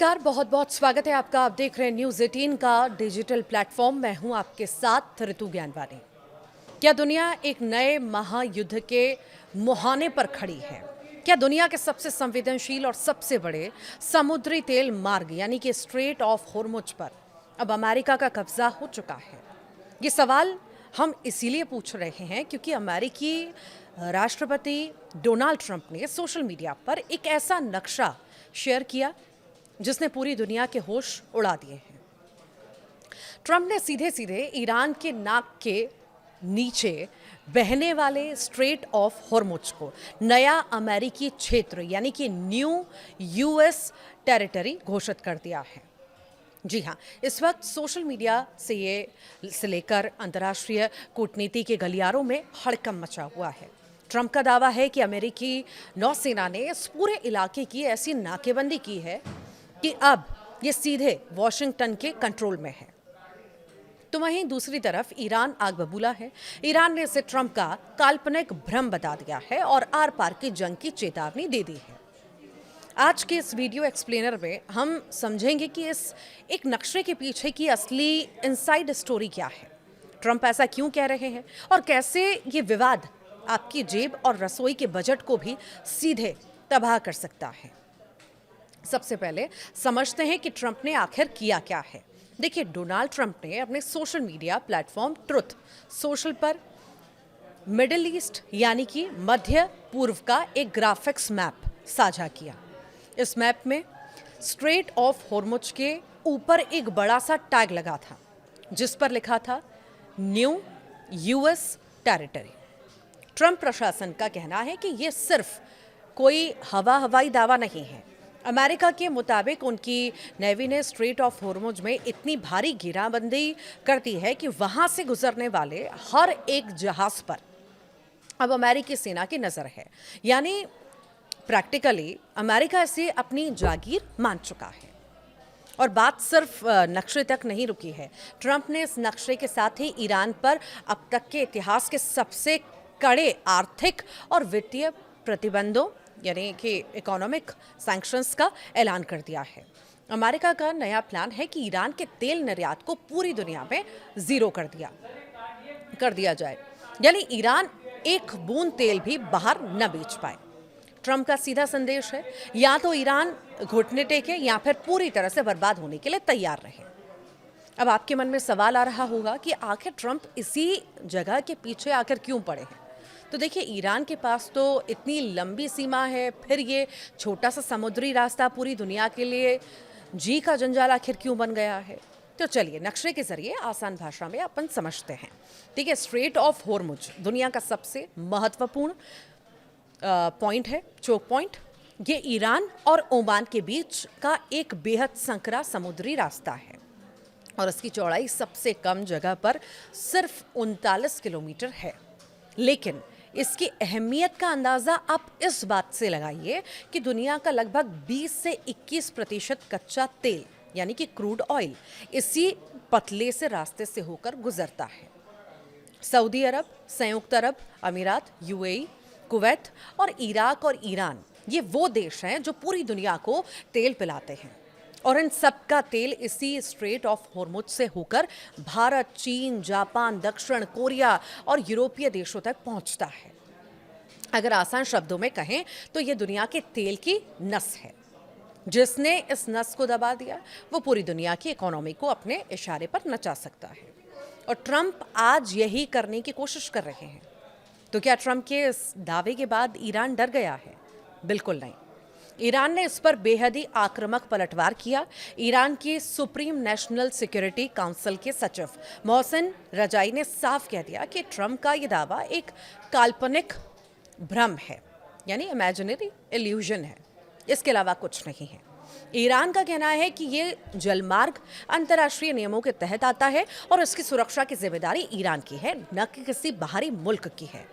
नमस्कार, बहुत बहुत स्वागत है आपका। आप देख रहे हैं न्यूज़ 18 का डिजिटल प्लेटफॉर्म। मैं हूं आपके साथ ऋतु ज्ञानवानी। क्या दुनिया एक नए महायुद्ध के मुहाने पर खड़ी है? क्या दुनिया के सबसे संवेदनशील और सबसे बड़े समुद्री तेल मार्ग यानी कि स्ट्रेट ऑफ होर्मुज पर अब अमेरिका का कब्जा हो चुका है? ये सवाल हम इसीलिए पूछ रहे हैं क्योंकि अमेरिकी राष्ट्रपति डोनाल्ड ट्रंप ने सोशल मीडिया पर एक ऐसा नक्शा शेयर किया जिसने पूरी दुनिया के होश उड़ा दिए हैं। ट्रंप ने सीधे सीधे ईरान के नाक के नीचे बहने वाले स्ट्रेट ऑफ हॉर्मुज को नया अमेरिकी क्षेत्र यानी कि न्यू यूएस टेरिटरी घोषित कर दिया है। जी हाँ, इस वक्त सोशल मीडिया से लेकर अंतर्राष्ट्रीय कूटनीति के गलियारों में हड़कंप मचा हुआ है। ट्रंप का दावा है कि अमेरिकी नौसेना ने इस पूरे इलाके की ऐसी नाकेबंदी की है कि अब ये सीधे वॉशिंगटन के कंट्रोल में है। तो वहीं दूसरी तरफ ईरान आग बबूला है। ईरान ने इसे ट्रंप का काल्पनिक भ्रम बता दिया है और आर पार की जंग की चेतावनी दे दी है। आज के इस वीडियो एक्सप्लेनर में हम समझेंगे कि इस एक नक्शे के पीछे की असली इनसाइड स्टोरी क्या है, ट्रंप ऐसा क्यों कह रहे हैं और कैसे ये विवाद आपकी जेब और रसोई के बजट को भी सीधे तबाह कर सकता है। सबसे पहले समझते हैं कि ट्रंप ने आखिर किया क्या है। देखिए, डोनाल्ड ट्रंप ने अपने social media platform truth social पर मिडिल ईस्ट यानी कि मध्य पूर्व का एक ग्राफिक्स मैप साझा किया। इस मैप में स्ट्रेट ऑफ हॉर्मुज के ऊपर एक बड़ा सा टैग लगा था जिस पर लिखा था न्यू यूएस टेरिटरी। ट्रंप प्रशासन का कहना है कि यह सिर्फ कोई हवाई दावा नहीं है। अमेरिका के मुताबिक उनकी नेवी ने स्ट्रेट ऑफ हॉर्मुज में इतनी भारी घेराबंदी कर दी है कि वहां से गुजरने वाले हर एक जहाज पर अब अमेरिकी सेना की नजर है। यानी प्रैक्टिकली अमेरिका इसे अपनी जागीर मान चुका है। और बात सिर्फ नक्शे तक नहीं रुकी है। ट्रंप ने इस नक्शे के साथ ही ईरान पर अब तक के इतिहास के सबसे कड़े आर्थिक और वित्तीय प्रतिबंधों यानी कि इकोनॉमिक सैंक्शंस का ऐलान कर दिया है। अमेरिका का नया प्लान है कि ईरान के तेल निर्यात को पूरी दुनिया में जीरो कर दिया जाए, यानी ईरान एक बूंद तेल भी बाहर न बेच पाए। ट्रंप का सीधा संदेश है, या तो ईरान घुटने टेके या फिर पूरी तरह से बर्बाद होने के लिए तैयार रहे। अब आपके मन में सवाल आ रहा होगा कि आखिर ट्रंप इसी जगह के पीछे आखिर क्यों पड़े हैं। तो देखिए, ईरान के पास तो इतनी लंबी सीमा है, फिर ये छोटा सा समुद्री रास्ता पूरी दुनिया के लिए जी का जंजाल आखिर क्यों बन गया है। तो चलिए नक्शे के जरिए आसान भाषा में अपन समझते हैं। ठीक है, स्ट्रेट ऑफ हॉर्मुज दुनिया का सबसे महत्वपूर्ण पॉइंट है, चोक पॉइंट। ये ईरान और ओमान के बीच का एक बेहद संकरा समुद्री रास्ता है और इसकी चौड़ाई सबसे कम जगह पर सिर्फ 39 किलोमीटर है। लेकिन इसकी अहमियत का अंदाज़ा आप इस बात से लगाइए कि दुनिया का लगभग 20 से 21% कच्चा तेल यानी कि क्रूड ऑयल इसी पतले से रास्ते से होकर गुजरता है। सऊदी अरब, संयुक्त अरब अमीरात, यूएई, कुवैत और इराक और ईरान ये वो देश हैं जो पूरी दुनिया को तेल पिलाते हैं और इन सब का तेल इसी स्ट्रेट ऑफ हॉर्मुज से होकर भारत, चीन, जापान, दक्षिण कोरिया और यूरोपीय देशों तक पहुंचता है। अगर आसान शब्दों में कहें तो ये दुनिया के तेल की नस है। जिसने इस नस को दबा दिया वो पूरी दुनिया की इकोनॉमी को अपने इशारे पर नचा सकता है और ट्रंप आज यही करने की कोशिश कर रहे हैं। तो क्या ट्रंप के इस दावे के बाद ईरान डर गया है? बिल्कुल नहीं। ईरान ने इस पर बेहद ही आक्रामक पलटवार किया। ईरान की सुप्रीम नेशनल सिक्योरिटी काउंसिल के सचिव मोहसिन रजाई ने साफ कह दिया कि ट्रंप का ये दावा एक काल्पनिक भ्रम है, यानी इमेजिनरी इल्यूजन है, इसके अलावा कुछ नहीं है। ईरान का कहना है कि ये जलमार्ग अंतर्राष्ट्रीय नियमों के तहत आता है और इसकी सुरक्षा की जिम्मेदारी ईरान की है, न कि किसी बाहरी मुल्क की है।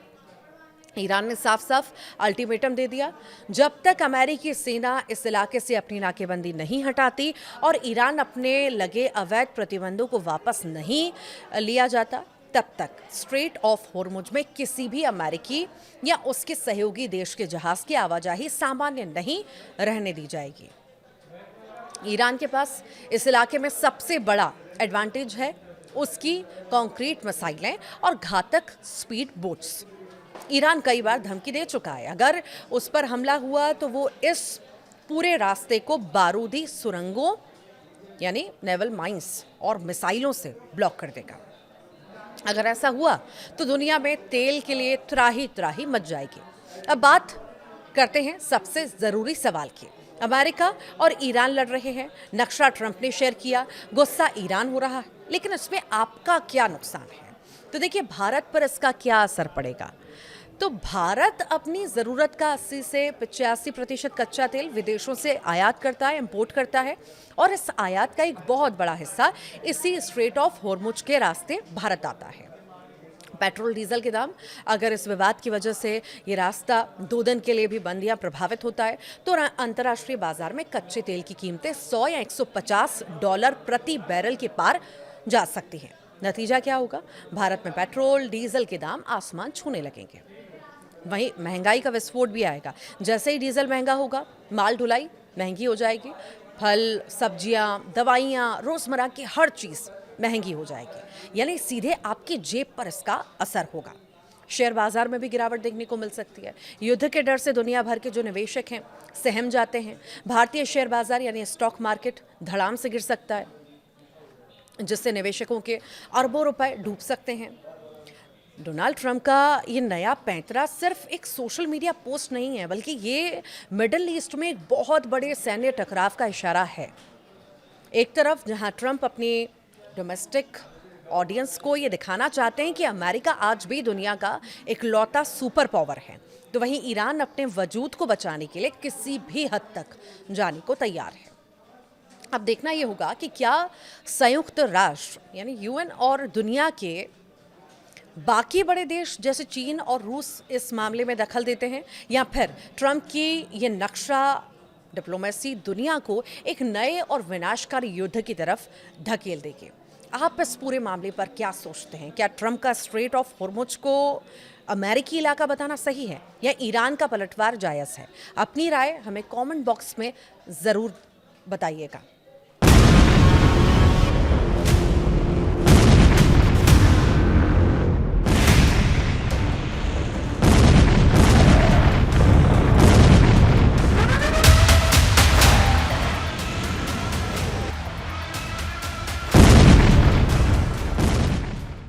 ईरान ने साफ साफ अल्टीमेटम दे दिया, जब तक अमेरिकी सेना इस इलाके से अपनी नाकेबंदी नहीं हटाती और ईरान अपने लगे अवैध प्रतिबंधों को वापस नहीं लिया जाता, तब तक स्ट्रेट ऑफ हॉर्मुज में किसी भी अमेरिकी या उसके सहयोगी देश के जहाज की आवाजाही सामान्य नहीं रहने दी जाएगी। ईरान के पास इस इलाके में सबसे बड़ा एडवांटेज है उसकी कंक्रीट मिसाइलें और घातक स्पीड बोट्स। ईरान कई बार धमकी दे चुका है, अगर उस पर हमला हुआ तो वो इस पूरे रास्ते को बारूदी सुरंगों यानी नेवल माइंस और मिसाइलों से ब्लॉक कर देगा। अगर ऐसा हुआ तो दुनिया में तेल के लिए त्राही त्राही मच जाएगी। अब बात करते हैं सबसे ज़रूरी सवाल की। अमेरिका और ईरान लड़ रहे हैं, नक्शा ट्रंप ने शेयर किया, गुस्सा ईरान हो रहा है, लेकिन इसमें आपका क्या नुकसान है? तो देखिए, भारत पर इसका क्या असर पड़ेगा। तो भारत अपनी ज़रूरत का 80 से 85% कच्चा तेल विदेशों से आयात करता है, इंपोर्ट करता है, और इस आयात का एक बहुत बड़ा हिस्सा इसी स्ट्रेट ऑफ होर्मुज के रास्ते भारत आता है। पेट्रोल डीजल के दाम अगर इस विवाद की वजह से ये रास्ता 2 दिन के लिए भी बंद या प्रभावित होता है तो अंतर्राष्ट्रीय बाजार में कच्चे तेल की कीमतें $100 या $150 प्रति बैरल के पार जा सकती हैं। नतीजा क्या होगा? भारत में पेट्रोल डीजल के दाम आसमान छूने लगेंगे। वहीं महंगाई का विस्फोट भी आएगा। जैसे ही डीजल महंगा होगा, माल ढुलाई महंगी हो जाएगी, फल, सब्जियां, दवाइयां, रोजमर्रा की हर चीज़ महंगी हो जाएगी, यानी सीधे आपकी जेब पर इसका असर होगा। शेयर बाजार में भी गिरावट देखने को मिल सकती है। युद्ध के डर से दुनिया भर के जो निवेशक हैं सहम जाते हैं। भारतीय शेयर बाजार यानी स्टॉक मार्केट धड़ाम से गिर सकता है, जिससे निवेशकों के अरबों रुपए डूब सकते हैं। डोनाल्ड ट्रंप का ये नया पैंतरा सिर्फ एक सोशल मीडिया पोस्ट नहीं है, बल्कि ये मिडिल ईस्ट में एक बहुत बड़े सैन्य टकराव का इशारा है। एक तरफ जहां ट्रंप अपनी डोमेस्टिक ऑडियंस को ये दिखाना चाहते हैं कि अमेरिका आज भी दुनिया का इकलौता सुपर पावर है, तो वहीं ईरान अपने वजूद को बचाने के लिए किसी भी हद तक जाने को तैयार है। अब देखना ये होगा कि क्या संयुक्त राष्ट्र यानी यूएन और दुनिया के बाकी बड़े देश जैसे चीन और रूस इस मामले में दखल देते हैं, या फिर ट्रंप की ये नक्शा डिप्लोमेसी दुनिया को एक नए और विनाशकारी युद्ध की तरफ धकेल देगी। आप इस पूरे मामले पर क्या सोचते हैं? क्या ट्रंप का स्ट्रेट ऑफ होर्मुज को अमेरिकी इलाका बताना सही है या ईरान का पलटवार जायज़ है? अपनी राय हमें कमेंट बॉक्स में ज़रूर बताइएगा।